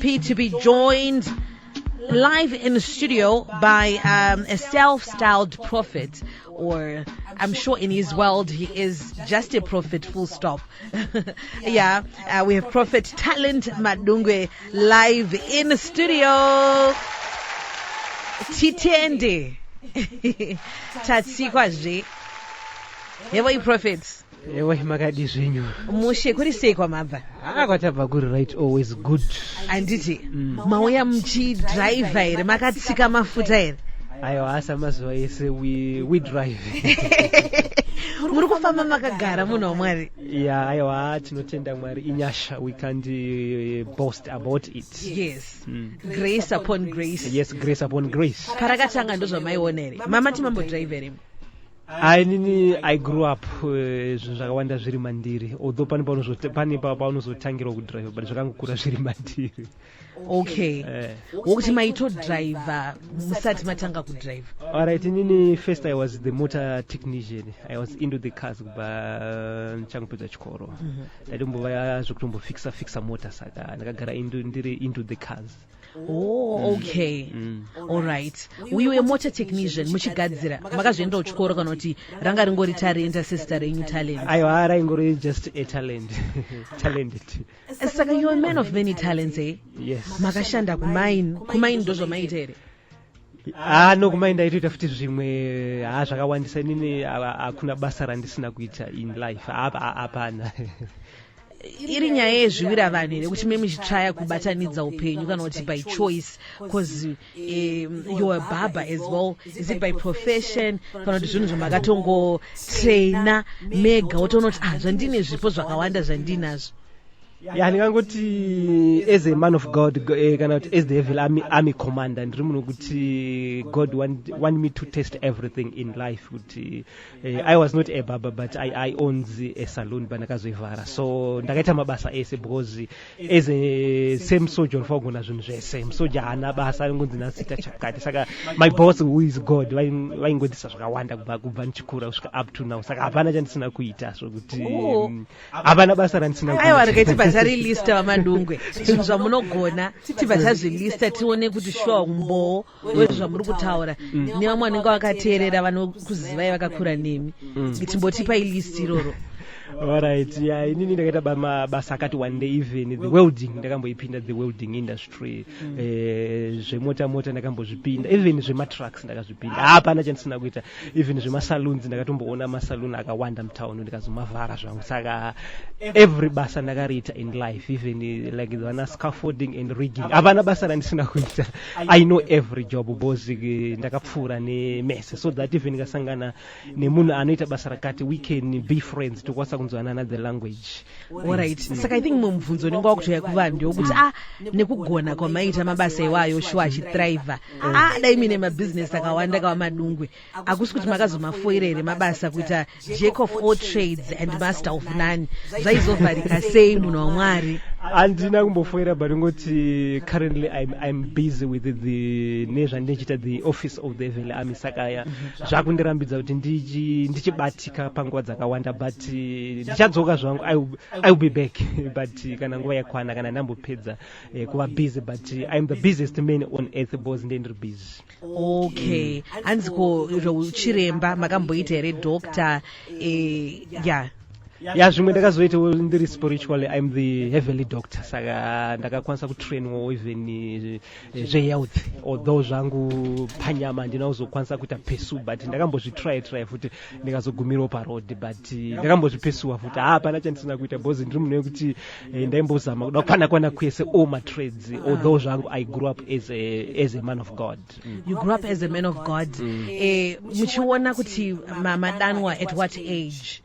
happy to be joined live in the studio by a self-styled prophet, or I'm sure in his world he is just a prophet, full stop. Yeah, we have Prophet Talent Madungwe live in the studio. Titende. Tatsikwaje. Yewa prophets. Ewe makadi zvinyu. Mushe kuri sei kwamabva? Kwatabva kuri right, always good. Anditi mauya muchi driver here makatsika mafuta here. Aiwa asa mazuva ese we drive. Muri kufamba makagara munhu waMwari. Yeah, aiwa tinotenda Mwari inyasha, we can't boast about it. Yes. Grace upon grace. Yes, grace upon grace. Parakatanga ndozvamaiona here. Mama timambo driver here. I grew up zvakawanda zviri mandiri, although pane paunozotangira kudrive but zvakangokura zviri mandiri. Okay. Wokuti maito driver musati matanga kudrive. Alright, first I was the motor technician. I was into the cars kuba ndichangopedza chikoro. Ndatombova zvokutombofixa mota saka ndakagara ndiri into the cars. Oh, okay. All right. We were a motor technician muchigadzira. Makazoenda kuchikoro kana kuti ranga ringori talent sister renyu talent. Aiwa raingori just a talent. Talented. Saka you're a man of many talents, eh? Yes. Makashanda kumain ndozvo maita here. No kumain ndaitoita futi zvimwe zvakawandisa. Hakuna basa randisina kuita in life. Hapana. Iri nyaya yezvivira vanhu here kuti muchitraya kubatanidza upenyu kana kuti by choice, because you're a barber as well. Is it by profession kana kuti zvinhu zvamakatongotraina mega wotoona kuti zvandine zvipo zvakawanda zvandinazvo? Yeah, ndingangoti as a man of God, kana kuti as the evil army commander, ndiri munhu kuti God want me to test everything in life. Kuti I was not a barber but I owned a saloon bandakazoivhara, so ndakaita mabasa ese because as a same soldier unofana kugona zvinhu zvese. Musoja haana basa ngonzi nasita chakati, saka my boss who is God vaingodisa zvakawanda kubva ndichikura kusvika up to now, saka hapana chandisina kuita zvokuti hapana basa randisina kuita. Lista vaMadungwe zvinhu zvamunogona tibva tazvilista tione kuti shuwa umbowo wezvamuri kutaura nevamwe vanenge vakateerera vanokuzivai vakakura nemi. Timbotipai list iroro. Alright, yeah, inini ndakaita mabasa akati one day, even the welding ndakamboipinda, the welding industry. Zvemota ndakambozvipinda, even zvematrucks ndakazvipinda. Hapana chandisina kuita. Even zvemasaloons ndakatomboona masaloon akawanda mutown ndikazomavhara zvangu. Saka every basa ndakariita in life, even like the one scaffolding and rigging. Hapana basa randisina kuita. I know every job because ndakapfuura nemese, so that even ndikasangana nemunhu anoita basa rakati, we can be friends tokwasa kunzwana another language. Alright. Saka I think mumvunzo ninga wakutoya kuvanhu ndokuti nekugona kwamaita mabasa iwayo shuwa achithriver. Dai mine mabusiness akawanda kwaMadungwe. Akusi kuti makazomafoira here mabasa kuita jack of all trades and master of none. Zvaizovharika sei munhu waMwari? Handina kumbofoira but ngoti currently I'm busy with the nezvandichita the office of the evil army, saka zvakundirambidza kuti ndichibatika panguva dzakawanda, but ndichadzoka zvangu. I will be back but kana nguva yakwana kana ndambopedza kuva busy, but I'm the busiest man on earth because ndiri busy. Okay. Hanziko chiremba makamboita here doctor yeah. Yeah, zvimwe ndakazoita ndiri spiritually, I'm the heavenly doctor, saka ndakakwanisa kutrainwa even zvehealth, although zvangu panyama handina kuzokwanisa kuita pursue, but ndakambozvitry futi ndikazogumirawo paroad, but ndakambozvipesuwa futi. Hapana chandisina kuita because ndiri munhu wekuti ndaimbozama kuda kupana kwese all my trades, although zvangu I grew up as a man of God. You grew up as a man of God. Muchiona kuti madanwa at what age?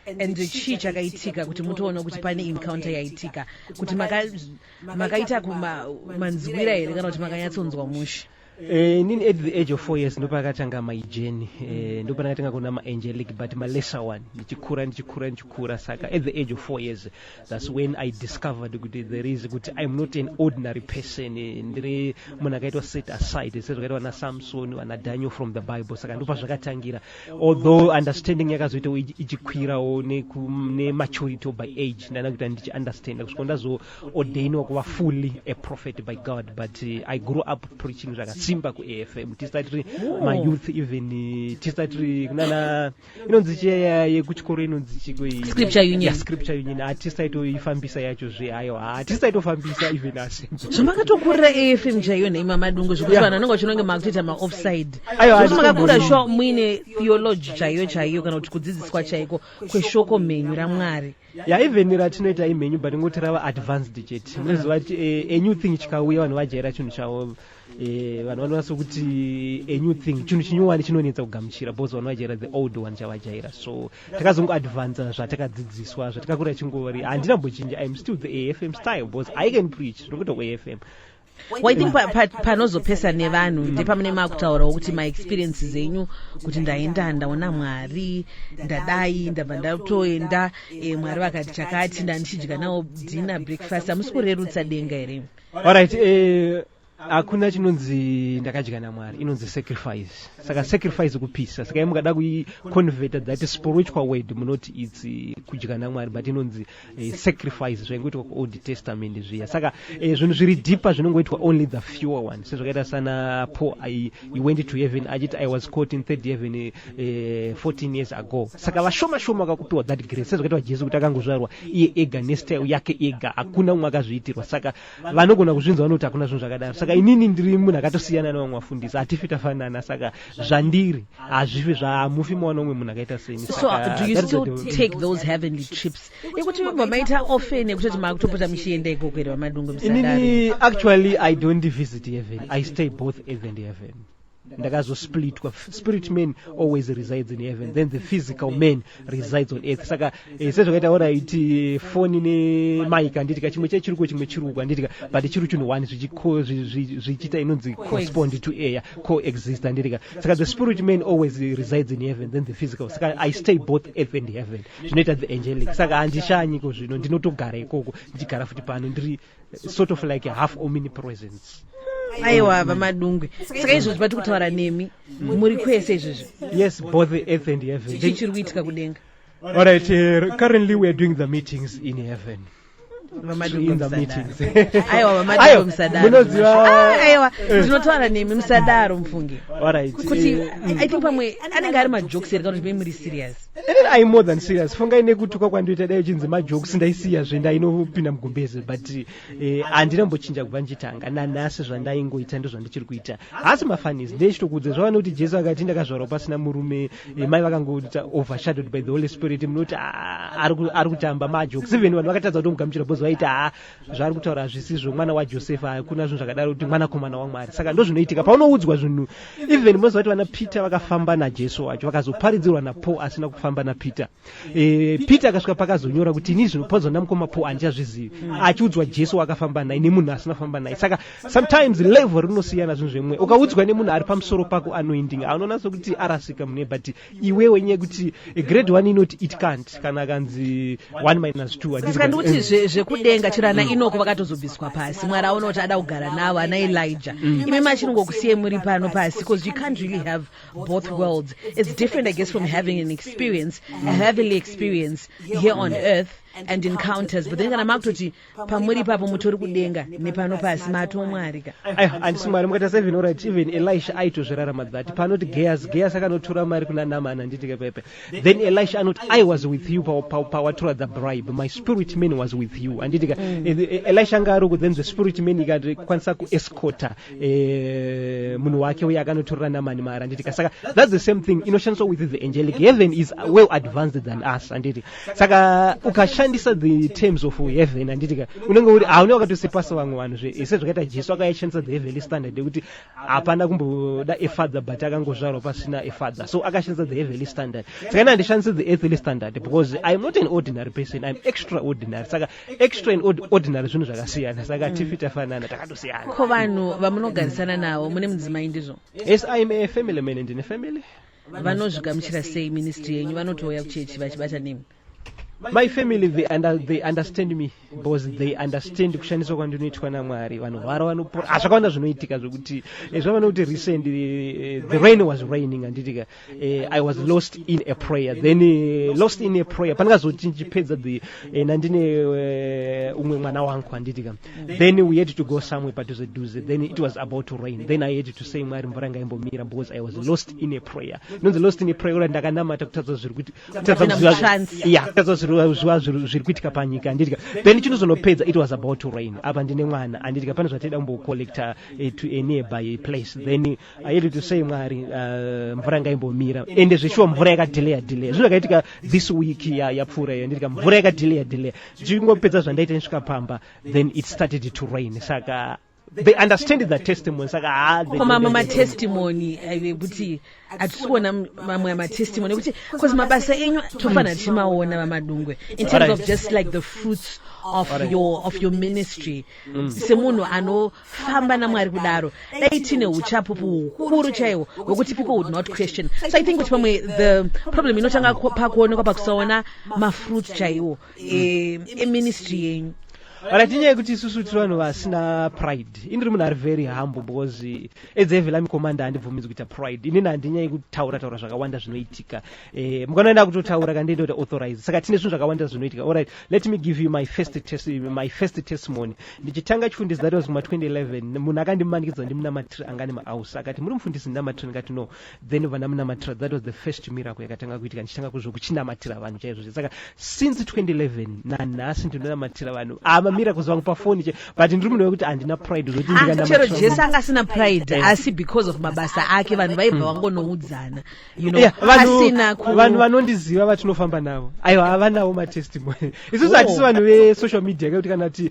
And chii chakaitika kuti mutoona kuti pane encounter yaitika kuti makaita kumanzwira here kana kuti makanyatsonzwa mushe? Nini at the age of 4 years ndopa akatanga my journey ndopa nakatanga kuna ma-angelic but ma-lesser one ndichikura saka at the age of 4 years that's when I discovered kuti there is kuti I'm not an ordinary person ndiri munhu akaitwa set aside sezvakaitwa na Samson wana Daniel from the Bible saka ndopa zvakatangira although understanding yakazoita ichikwirawo ne maturity by age ndana kuti ndichi-understand kusvika ndazo-ordainwa kuva fully a prophet by God but I grew up preaching simba ku AFM tisatri my youth even tisatri kunana inonzi cheya yekuchikoro inonzi chigoi scripture union atisaito ifambisa yacho zveayo atisaitofambisa even asi zvamakatokurira AFM chaiyo neima Madungwe zvekuti vanhu vanenge vachinonge makutoita ma-offside zvekuti makakura sho muine theology chaiyo kana kuti kudzidziswa chaiko kweshoko mhenyu raMwari even ratinoita imhenyu but ngoti rava advanced chete munoziva kuti a new thing chikauya vanhu vajaira chinhu chavo vanhu vanonasa kuti a new thing chinhu chinyowani chinonetsa kugamuchira because vanhu vajaira the old one chavajaira so takazongoadvansa zvatakadzidziswa zvatakakura chingori handinambochinja I'm still the AFM style because I can preach ndokuti AFM I think panozopesa nevanhu ndepamene makutaurawo kuti maexperiences enyu kuti ndaenda ndaona Mwari ndadai ndabva ndatoenda Mwari vakati chakati ndandichidya nawo dinner breakfast hamusi kurerutsa denga here. Alright, hakuna chinonzi ndakadya naMwari inonzi sacrifice saka sacrifice kupisa saka mukada kuiconverta that spiritual word munoti it's kudya naMwari but inonzi sacrifice zvaingoitwa kuold testament zviya saka zvinhu zviri deeper zvinongoitwa only the fewer one sezvakaita sana Paul he went to heaven achiti I was caught in third heaven 14 years ago saka vashoma vakakupiwa that grace sezvakaitwa Jesu kuti akangozvarwa iye ega nestyle yake ega hakuna mumwe akazviitirwa saka vanogona kuzvinzwa vanoti hakuna zvinhu zvakadaro saka inini ndiri munhu akatosiyana nevamwe vafundisi hatifi tafanana saka zvandiri hazvifi zvamufi mawana umwe munhu akaita seni. So do you still take those heavenly trips ekuti maita often ekutoti makutopota muchienda ikoko here vaMadungwe musadaro? Inini actually I don't visit heaven, I stay both earth and heaven. Ndakazosplit spirit man always resides in heaven then the physical man resides on earth saka sezvakaita oraiti foni nemaika handitika chimwe chechiruko chimwe chiruko handitika but chiri chinhu one zvichiita inonzi correspond to air coexist handitika saka the spirit man always resides in heaven then the physical saka I stay both earth and heaven zvinoita the angelic saka handishanyiko zvino ndinotogara ikoko ndichigara futi pano ndiri sort of like a half omnipresence. Aiwa vaMadungwe saka izvozvo pati kutaura nemi muri kwese izvozvo? Yes, both the earth and heaven. Chii chiri kuitika kudenga? Alright, currently we are doing the meetings in heaven. In the meetings. Aiwa vaMadungwe musadaro. Aiwa ndinotaura nemi musadaro mufungi. Alright. Kuti I think pamwe anenge ari majokes here kana kuti muri serious. I'm more than serious. Fungai nekutuka kwandoita dai chinzi majokes ndaisiyazve ndainopinda mugumbeze but handinambochinja kubva ndichitanga nanhasi zvandaingoita ndozvandichiri kuita asi mafanisi ndechitokudze zvavana kuti Jesu akati ndakazvarwa pasina murume mai vakangoita overshadowed by the Holy Spirit munoti ari kutamba majokes even vanhu vakatadza kutomugamuchira bhozi vaiti zvaari kutaura hazvisizvo mwana waJosefa hakuna zvinhu zvakadaro kuti mwanakomana waMwari saka ndozvinoitika paunoudzwa zvinhu even moziva kuti vana Peter vakafamba naJesu wacho vakazoparidzirwa naPaul asina kufamba naPeter. Peter akasvika pakazonyora kuti ini zvino pozona mukoma Paul handichazvizivi achiudzwa Jesu akafamba naye nemunhu asina kufamba naye saka sometimes level rinosiyana zvinhu zvemwe ukaudzwa nemunhu ari pamusoro pako anoending anoona sokuti arasika mune but iwewe nyaya kuti grade 1 inoti it can't kana akanzi 1-2 saka ndikuti zvekudenga chero ana Inoko vakatozobviswa pasi Mwari aona kuti ada kugara navo ana Elijah imi machinongokusiyai muri pano pasi because you can't really have both worlds. It's different I guess from having an experience, a heavenly experience here on earth and encounters but then kana makutoti pamuri papo mutori kudenga nepano pasi mato Mwari ka handisi Mwari mukata 7 alright even Elisha aitozvirarama that panoti Gehazi akanotora mari kuna Naaman handitike pepe then Elisha anoti I was with you pawatora the bribe my spirit man was with you handitike Elisha anga ariko then the spirit man ikakwanisa kuescota munhu wake uye akanotorera Naaman mari handitike saka that's the same thing inoshandiswa with the angelic heaven is well advanced than us handitike saka ukasha kushandisa the terms of heaven anditika unenge kuti hauna wakatosepasa vamwe vanhu sezvakaita Jesu akaishandisa the heavenly standard yekuti hapana kumboda efadza but akangozvarwa pasina efadza, so akashandisa the heavenly standard. Saka handishandise the earthly standard because I am not an ordinary person, I am extraordinary. Saka extra and ordinary zvinhu zvakasiyana, saka tifi tafanana takatosiyana. Ko vanhu vamunogarisana navo mune mudzimai ndizvo? Yes, I am a family man and in a family. Vanozvigamuchira sei ministry yenyu? Vanotouya kuchechi vachibata nemi? My family, they understand me because they understand kushandiswa kwandinoitwa naMwari. Vanhu varo vanopora zvakawanda zvinoitika zvokuti zvavanoti recent the rain was raining anditika I was lost in a prayer, then lost in a prayer pandakazoti ndichipedza nandine umwe mwana wangu anditika, then we had to go somewhere padhuze dhuze, then it was about to rain, then I had to say Mwari mvura ngaimbomira because I was lost in a prayer. Nonzi lost in a prayer ura ndakanamata kutadza zviri kuti zviri kuitika panyika anditika, then chinozonopedza it was about to rain apa ndine mwana anditika pane zvatida kumbocollecta to a nearby place, then I had to say Mwari mvura ngaimbomira ende zveshuwa mvura yakadelaya zvinhu zvakaitika this week yapfuura iyo anditika mvura yakadelaya chingopedza zvandaita ndisvika pamba then it started to rain. Saka they understand the testimony. Saka matestimony kuti atisiona mamwe matestimony kuti because mabasa enyu tofana tichimaona vaMadungwe in terms of just like the fruits of your ministry. Semunhu anofamba naMwari kudaro dai tine uchapupu hukuru chaiwo wekuti people would not question. So I think kuti pamwe the problem inotanga pakuonekwa pakusaona mafruits chaiwo eministry yenyu. Tinyaya kuti isusu tiri vanhu vasina pride. Indiri munhu ari very humble because edzevhela mikomanda handibvumidzi kuita pride. Inini handinyai kutaura zvakawanda zvinoitika. Mukanoenda kutotaura kandienda kuti authorize. Saka tine zvinhu zvakawanda zvinoitika. All right, let me give you my first testimony. Ndichitanga chifundisi that was kuma 2011. Munhu akandimanikidza ndimunamatira anga nemuhouse akati muri mufundisi ndinamatira, ndikati no. Then vana munamatira, that was the first miracle yakatanga kuitika. Ndichitanga kuchinamatira vanhu chaizvo. Saka since 2011 nanhasi ndinonamatira vanhu. Miracles vangu pafoni but ndiri munhu wekuti handina pride zoti chero Jesu angasina pride asi because of mabasa ake vanhu vaibva vangonoudzana asina vanhu vanondiziva vatinofamba navo aiwa havanawo matestimony. Isusu hatisi vanhu vesocial media kuti kana kuti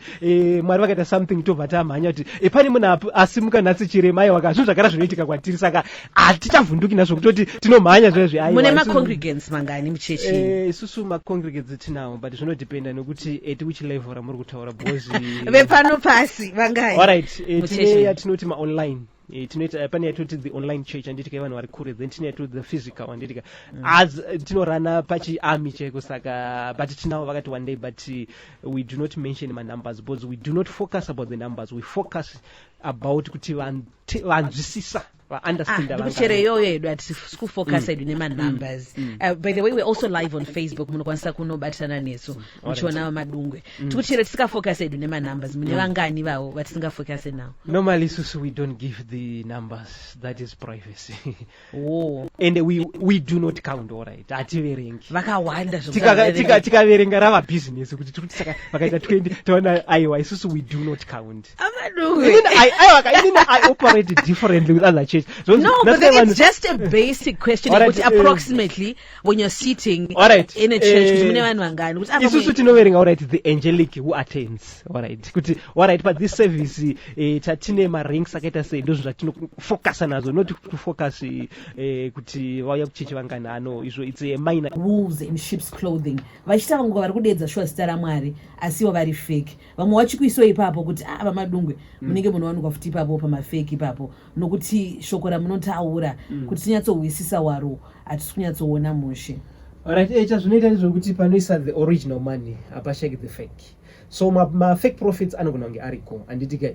Mwari vakaita something tobva tamhanya kuti pane munhu asimuka nhasi chirema aiwa zvinhu zvakara zvinoitika kwatiri, saka hatichavhunduki nazvo kutoti tinomhanya zvezve. Mune macongregants mangani muchechi? Isusu macongregants tinawo but zvinodependa nekuti at which level ramuri kutaura vepano pasi vangai. Alright, yatinoti maonline pane yatoti the online church anditika vanhu vari kure, then tine yatoti the physical anditika as tinorana pachiarmy chaiko. Saka but tinavo vakati one day but we do not mention my numbers because we do not focus about the numbers, we focus about kuti vanzwisisa chero iyoyo yedu hatisi kufocus edu nemanumbers. By the way, we're also live on Facebook, munokwanisa kunobatisana nesu muchiona vaMadungwe. Tikuti chero tisikafocus edu nemanumbers mune vangani vavo vatisingafocus nawo? Normally isusu we don't give the numbers, that is privacy. And we do not count. All right, hativerengi vakawanda tikaverenga rava business kuti tikuti saka vakaita 20 taona aiwa isusu we do not count. I operate differently with other churches. No, but then it's just a basic question. Right, approximately when you're sitting in a church, isusu tinoverenga all right the angelic who attends. All right, but this service tatine marings akaita sei ndozvo zvatinofocusa nazo, not to focus kuti vauya kuchechi vangani ano izvo it's a minor. Wolves in sheep's clothing vachita vangu vari kudedza shuwa zita raMwari asiwo vari fake. Vamwe vachikuiswa ipapo kuti vaMadungwe munenge munowanikwa futi ipapo pamafake ipapo nokuti shoko ramunotaura kuti tinyatsohwisisa waro hatisi kunyatsoona mushe. Alright, chazvinoita ndezvokuti panoisa the original money apasheki the fake. So ma-fake prophets anogona kunge ariko anditika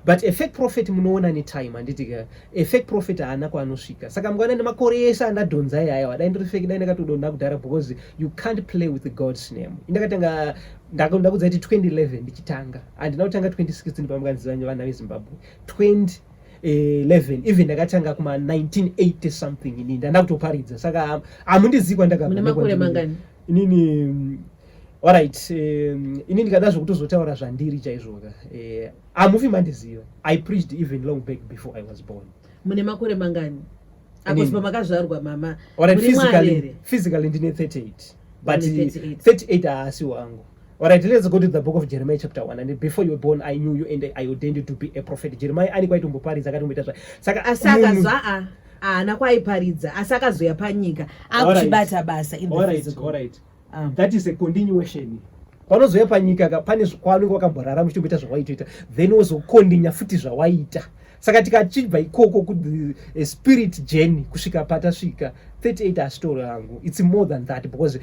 but a fake prophet munoona netime anditika a fake prophet haana kwaanosvika. Saka mungana nemakore ese andadhonza iyayo dai ndiri fake dai ndakatodonha kudhara because you can't play with God's name. Indakatanga ndakudza kuti 2011 ndichitanga handina kutanga 2016 pamukanzivanya vana veZimbabwe 2011 even ndakatanga kuma 1980 something inini ndandakutoparidza. Saka hamundizivi kwandakabva inini. Alright, inini ndikada zvokutozotaura zvandiri chaizvoka. Hamufi mandiziva. I preached even long back before I was born. Mune makore mangani? Akosi makazvarwa mama. Alright, physically ndine 38. But 38 haasi wangu. All right, let's go to the book of Jeremiah chapter 1. And before you were born, I knew you and I ordained you to be a prophet. Jeremiah anikwaita umboparidza akatomboita zva. Saka asakazva ana kwaiparidza asakazoya panyika akuchibata basa in the physical. All right. That is a continuation. Panozoya panyika pane zvawanenge wakamborara muchitomboita zvawaitoita, then wozokondinya futi zvawaita. Saka tikachibva ikoko spirit journey kusvika patasvika 38 astori hangu, it's more than that, because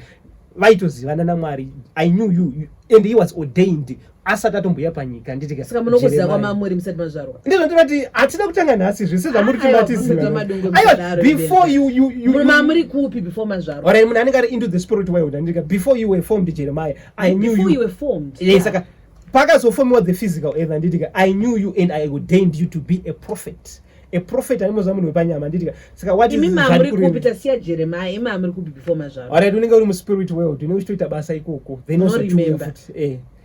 vaitozivana naMwari. I knew you and he was ordained asati atomboya panyika. Nditika saka munokuziva kwaMwari musati mazvarwa. Ndizvo ndinoti hatina kutanga nhasi zvese zvamuri timatiziva. Before you muri kupi before mazvarwa. All right, munhu anenge ari into the spirit world. Ndika before you were formed, Jeremiah, I knew before you were formed. Yes, saka pakazoformiwa the physical earth. Nditika I knew you and I ordained you to be a prophet. A prophet animoza munhu wepanyama. Nditika saka what is muri kupi tasiya Jeremiah muri kupi before mazvarwa. All right, unenge uri mu spirit world, une uchitoita basa ikoko, then also remember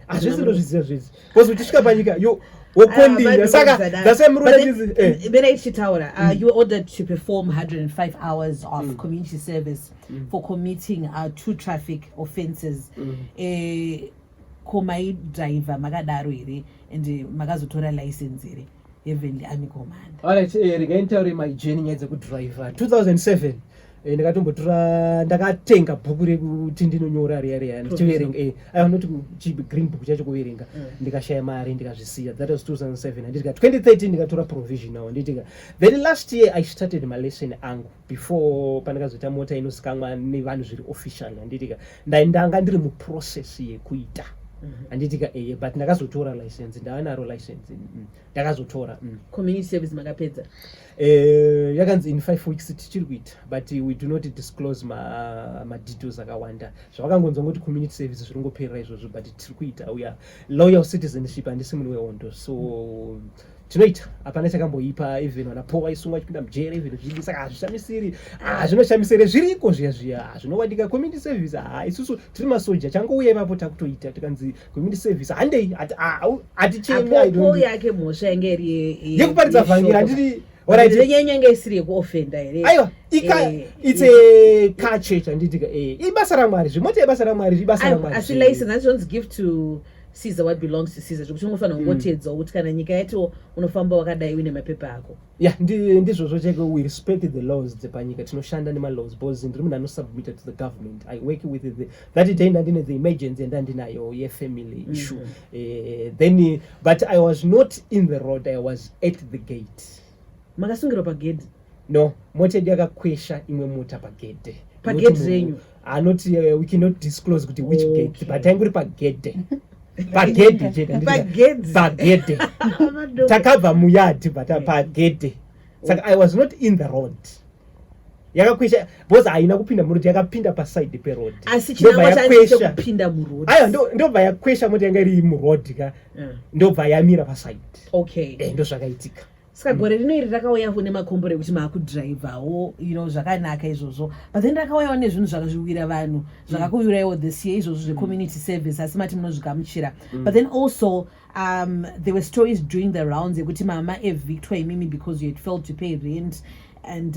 hazvese ndozviziva zvese because uchisvika panyika yo wekondinya. Saka that's why murona ichitaura you were ordered to perform 105 hours of community service for committing 2 traffic offenses. Komaidriver makadaro here and makazotora license here Heavenly Army Command. All right, regaintaure my journey nyaya dzekudriver 2007 ndakatombotora ndakatenga bhuku rekuti ndinonyora riya ndichiverenga anoti green book chacho kuverenga ndikashaya mari ndikazvisiya. That was 2007. Andika 2013 ndikatora provisional. Nditika then last year I started my lesson angu before pandakazoita mota inosikamwa nevanhu zviri official. Anditika ndanga ndiri muprocess yekuita. Anditika but ndakazotora license, ndavanaro license ndakazotora. Community service makapedza yakanzi in 5 weeks tichiri kuita, but we do not disclose ma details akawanda. Zvavakangonzwa ngoti community service zviringoperera izvozvo, but tiri kuita. We are loyal citizenship, handisi munhu wehondo, so tinoita hapana chakamboipa. Even vanapowa isungwa chipinda mujere even zvidi, saka hazvishamisiri. Zvinoshamisire zviriko zviya zvinowanika community service. Isusu tiri masoja, changouya ipapo takutoita tikanzi community service handei hatichemi. Apo yake mhosva yange iri yekuparidza vhangeri. Handiti nyanga isiri yekuofenda here. Aiwa, it's a car church. Anditika ibasa raMwari, zvimoti ibasa raMwari, ibasa raMwari. Asi license hazvonzi give to Caesar what belongs to Caesar, zvekuti unofanira kungotedza kuti kana nyika yacho unofamba wakadai uine mapepa ako. Ndizvozvo cheko. We respect the laws dzepanyika, tinoshanda nema-laws because ndiri munhu anosubmit to the government. I work with that day ndandine the emergency and ndandinayo ye-family issue. Then but I was not in the road, I was at the gate. Makasungirwa pagedhe? No, mota yedu yakakwesha imwe mota pagedhe. Pagedhe renyu? We cannot disclose kuti which gate, but anguri pagedhe. Pagedhe takabva muyadi but pagedhe. Saka I was not in the road. Yakakwesha because haina kupinda muroad, yakapinda paside peroad. Asi chinangwa chacho kupinda muroad. Ndobva yakwesha mota yanga iri muroad ka. Ndobva yamira paside. Okay. Ndo zvakaitika. Saka gore rino iri rakauya kune makombore ekuti maakudhiraivhawo zvakanaka izvozvo, but then rakauyawo nezvinhu zvakazviwira vanhu zvakakuuraiwo this year izvozvo zve-community service, asi mati munozvigamuchira. But then also there were stories during the rounds ekuti mama evictwa imimi because you had failed to pay rent, and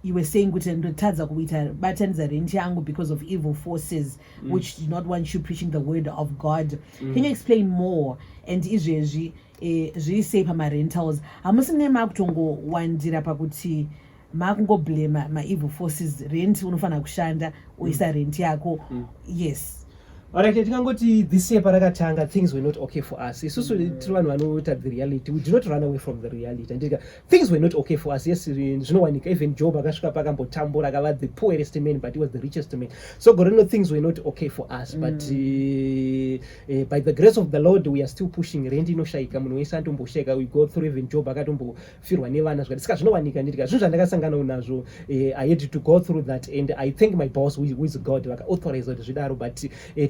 you were saying kuti ndotadza kuita batanidza rent yangu because of evil forces which do not want you preaching the word of God. Can you explain more? And izvezvi zviri sei pamarentals? Hamusi mune makutongowandira pakuti makungoblema ma-evil forces? Rent unofanira kushanda uisa rent yako. Yes. Alright, tikangoti this year parakatanga things were not okay for us. Isusu tiri vanhu vanoita the reality. We did not run away from the reality. And things were not okay for us. Yes, zvinowanika. Even Job akasvika pakambotambura akava the poorest man but he was the richest man. So goreno things were not okay for us. But by the grace of the Lord we are still pushing. Rent inoshaika, munhu wese antombosheka. We go through. Even Job akatombofirwa nevana zvakati. Saka zvinowanika. Nditika zvinhu zvandakasangana nazvo. I had to go through that, and I thank my boss who is God vakaauthorize kuti zvidaro, but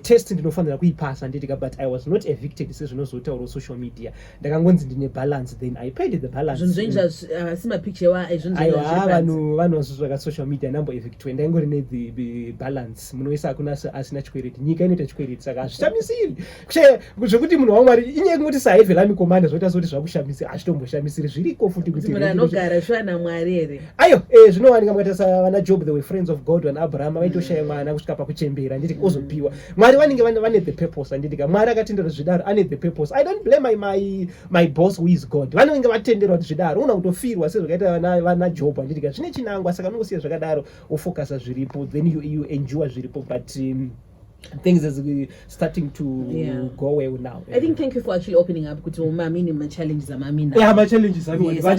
test ndinofanira kuipasa. Nditika but I was not evicted sezvinozotaura social media. Ndakangonzi ndine balance, then I paid the balance. Sima picture wa vanhu vazvitsvaka social media nambo evictwe. Ndaingori ne the balance. Munhu wese akuna asina chikwereti. Nyika inoita chikwereti, saka hazvishamisiri. Zvekuti munhu waMwari inyaya yekuti saHeavenly Army Command zvoita zoti zvakushamisira, hazvitomboshamishiri. Zviriko futi kuti munhu anogara shwa naMwari here. Aiyo, zvinowanika makaita savana Job, they were friends of God, vana Abraham vaitoshaya mwana kusvika pakuchembera. Nditi ozopiwa. Mwari vanenge vane the purpose anditi Mwari akatendera zvidaro ane the purpose. I don't blame my boss who is God. Vanenge vatendera kuti zvidaro una kutofirwa sezvakaita vana Job anditi zvine chinangwa saka unongosiya zvakadaro ofocus zviripo then you enjoy zviripo but things is starting to go well now. I think thank you for actually opening up kuti mamini ma challenges amamina. Yeah, ma challenges anyway. But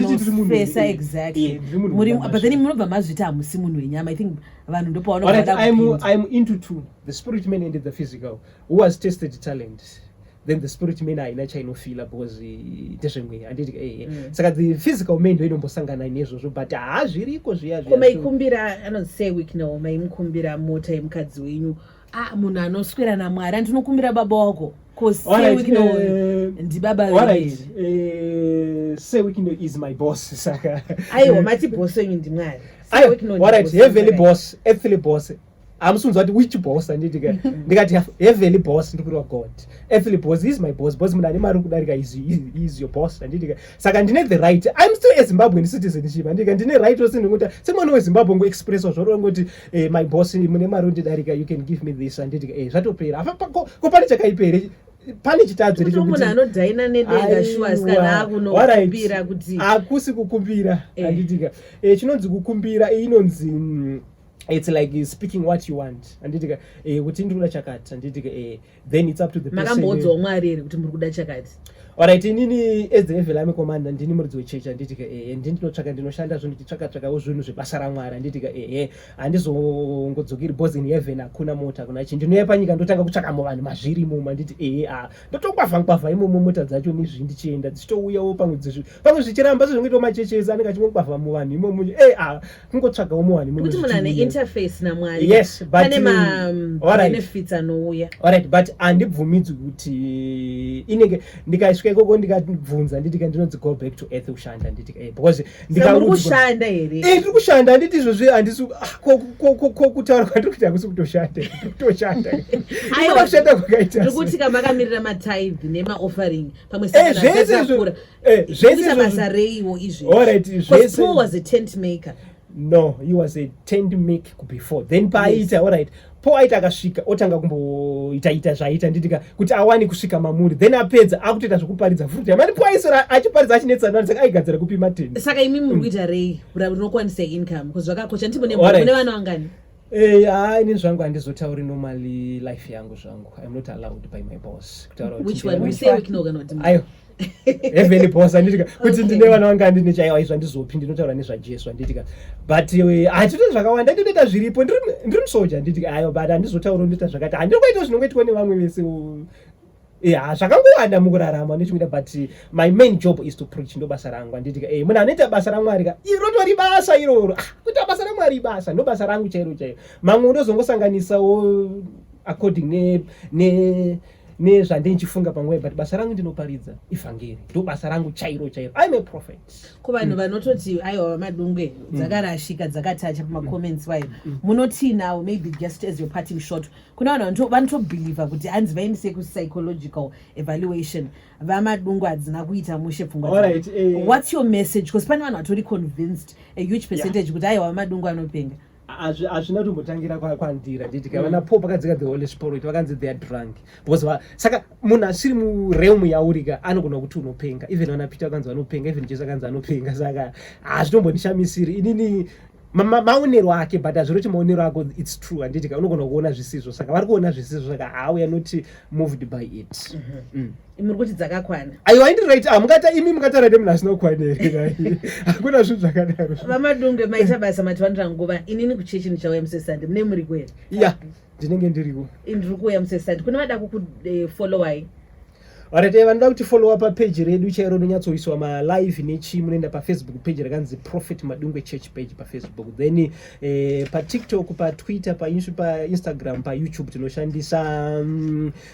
exactly. But then munobva mazvita amusi munhu wenyama. I think vanhu ndopo vanobva. I'm into two, the spirit man and the physical. Who has tested talent? Then the spirit man haina chainofila because ndezvemwe anditi saka the physical man ndo inombosangana nezvozvo but zviriko zviya zviya. Kumaikumbira anozise week no maimukumbira mota yemukadzi wenyu. Munhu anoswera naMwari andinokumbira baba wako cause ndi baba say wikino is my boss saka aiwa mati boss wenyu ndi Mwari. Alright, heavenly boss, earthly boss. Amusunzwa kuti which boss anditi ndikati heavenly boss ndikuriwa God, earthly boss is my boss. Boss munhu ane mari kudarika is your boss anditi saka ndine the right. I'm still a Zimbabwean citizenship anditi ndine right ose ndingokuti semwana weZimbabwe ngo express zvaro ngoti my boss mune mari undidarika you can give me this anditi zvatopera afa kopani chakaipere pane chitadzo kuti munhu anodhaina nedenga shuas kana akunokumbira kuti akusi kukumbira anditi chinonzi kukumbira inonzi it's like speaking what you want anditi kuti ndikuda chakati anditi then it's up to the person. Makambodzwa Mwari here kuti muri kuda chakati. Alright, inini as the level I'm commander ndini muridzi wechechi anditi ndinotsvaka ndinoshanda zvinhu nditsvaka zvinhu zvebasa raMwari anditi handizongodzokeri boss in heaven hakuna mota kuna chinhu ndinouya panyika ndotanga kutsvaka vanhu mazviri imomo anditi ndotongwavha imomo mota dzacho nezvi ndichienda dzichitouyawo pamwe zvichiramba sezvongoitawo machechesi anenge achingogwavha muvanhu imomo kungotsvagawo muvanhu imomo kuti munhu ane interface naMwari. Yes, but pane benefits anouya. Alright, but handibvumidzwi kuti inenge ndikaisvika ikoko ndikabvunza nditi ndinonzi go back to earth kushanda nditi because ndikushanda here tiri kushanda handiti izvozvi handisi kutaura kwandiri kuti hakusi kutoshanda kutoshanda aiwa kushanda kwakaita ndikuti kamakamirira matithe nemaoffering pamwe sakura zvese basa reiwo izvi. Alright, Paul was a tent maker. No, he was a tent make before then paita. Yes. Alright, po aita akasvika otanga kumboita zvaita nditika kuti awani kusvika mamuri then apedza akutoita zvokuparidza futi mani po aisora achiparidza achinetsana saka aigadzira kupima 10. Saka imi muri kuita rei unokwanisa income because zvakakosha ndimo mune vana vangani. Ini zvangu handizotauri normally life yangu zvangu. I'm not allowed by my boss. Which one? We say we can organize. Ayo. Heavenly boss anditika kuti ndine vana vanga ndine chaiwa izvo ndizopi ndinotaura nezvaJesu anditika but hatitoita zvakawanda ndinoita zviripo ndiri musoja nditika ayo but handizotaura ndinoita zvakati handiri kuita zvinongoitwa nevamwe vese zvakangowanda mukurarama nechikuita but my main job is to preach ndo basa rangu anditika munhu anoita basa raMwari rotori basa iroro kuita basa raMwari ibasa ndo basa rangu chairo mamwe ndozongosanganisawo according nezvandichifunga pamwe but basa rangu ndinoparidza evhangeri ndo basa rangu chairo I'm a prophet. Kuvanhu vanototi aiwa Madungwe dzakarashika dzakatacha pamacomments wayo munoti now maybe just as your parting shot kuna vanhu vanotobhelieve kuti hanzi vaendese kupsychological evaluation vaMadungwe hadzina kuita mushe pfungwa. What's your message because pane vanhu vatori convinced a huge percentage kuti aiwa Madungwe anopenga. Hazvina tombotangira kwandira nditika vana po pakadzika the Holy Spirit vakanzi they are drunk because saka munhu asiri murealm yaurika anogona kuti unopenga even vana Peter vakanzi vanopenga even Jesu akanzi anopenga saka hazvitombondishamisiri inini maonero ake but hazviroti maonero ako it's true anditika unogona kuona zvisizvo saka vari kuona zvisizvo saka we are not moved by it. Muri kuti dzakakwana aiwa handiri right imi mukataura nemunhu asina kukwana hakuna zvinhu zvakadaro. vaMadungwe maita basa matiwanira nguva inini kuchechi ndichauya musesande mune muri kweri? Ya ndinenge ndiriko ndiri kuuya musesande kuna vada kukufollowai. Alright, vanoda kuti follow up page redu chairo rinonyatsoiswa malive nechi munoenda paFacebook page rakanzi Prophet Madungwe Church page paFacebook then paTikTok paTwitter paInstagram paYouTube tinoshandisa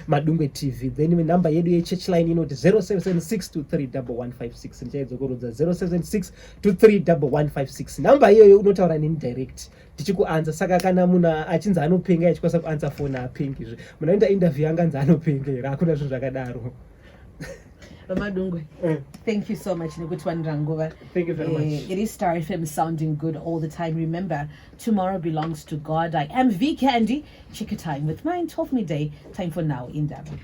Madungwe TV then number yedu yechurch line inoti 0776231156 ndichaidzokorodza 0776231156 number iyoyo unotaura neni direct tichikuanza saka kana munhu achinzi anopenga achikwanisa kuansa phone apengizve munoenda interview anganzi anopenga here hakuna zvinhu zvakadaro. Madungwe, thank you so much. Thank you very much. It is Star FM sounding good all the time. Remember, tomorrow belongs to God. I am V Candy. Check your time with mine, 12 midday. Time for Now in Durban.